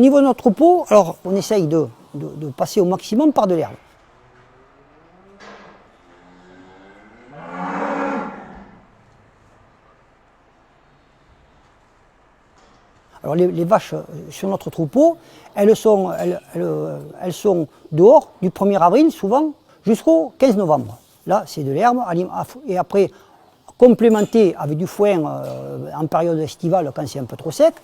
niveau de notre troupeau, alors on essaye de passer au maximum par de l'herbe. Alors les vaches sur notre troupeau, elles sont dehors du 1er avril souvent jusqu'au 15 novembre. Là c'est de l'herbe et après complémenté avec du foin en période estivale quand c'est un peu trop sec.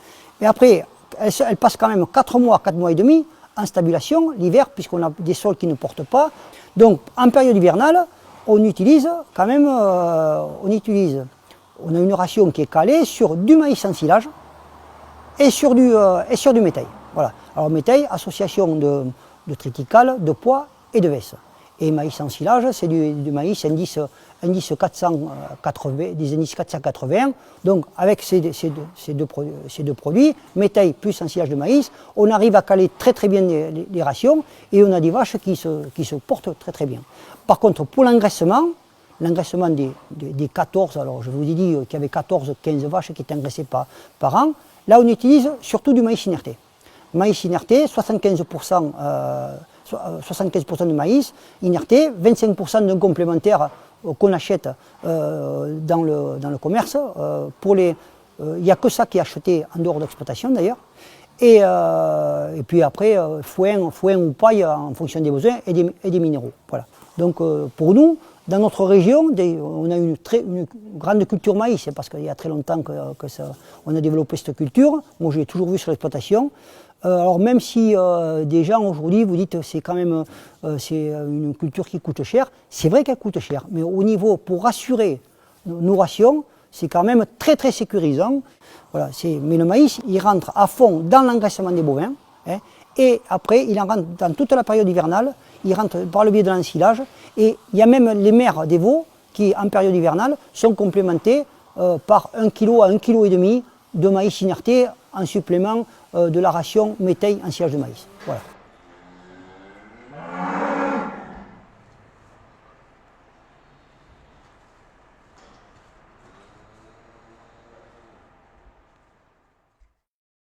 Et après elles passent quand même 4 mois et demi en stabulation l'hiver puisqu'on a des sols qui ne portent pas. Donc en période hivernale on utilise quand même, on a une ration qui est calée sur du maïs en silage. Et sur du métail. Voilà. Alors métail, association de triticale, de pois et de vesse. Et maïs en silage, c'est du maïs indice 480, des indices 480. Donc avec ces deux produits, métail plus en silage de maïs, on arrive à caler très bien les rations et on a des vaches qui se portent très bien. Par contre, pour l'engraissement des 14, alors je vous ai dit qu'il y avait 14-15 vaches qui étaient engraissées par an. Là, on utilise surtout du maïs inerté. Maïs inerté, 75% de maïs inerté, 25% d'un complémentaire qu'on achète dans le commerce. Il n'y a que ça qui est acheté en dehors d'exploitation d'ailleurs. Et puis après, foin ou paille en fonction des besoins et des minéraux. Voilà. Donc pour nous, dans notre région, on a une grande culture maïs, parce qu'il y a très longtemps qu'on a développé cette culture. Moi, je l'ai toujours vu sur l'exploitation. Alors même si des gens aujourd'hui vous dites c'est quand même c'est une culture qui coûte cher, c'est vrai qu'elle coûte cher, mais au niveau pour assurer nos rations, c'est quand même très sécurisant. Voilà, mais le maïs, il rentre à fond dans l'engraissement des bovins, hein, et après il en rentre dans toute la période hivernale. Il rentre par le biais de l'ensilage et il y a même les mères des veaux qui, en période hivernale, sont complémentées par 1 kg à 1,5 kg de maïs inerté en supplément de la ration métail en silage de maïs. Voilà.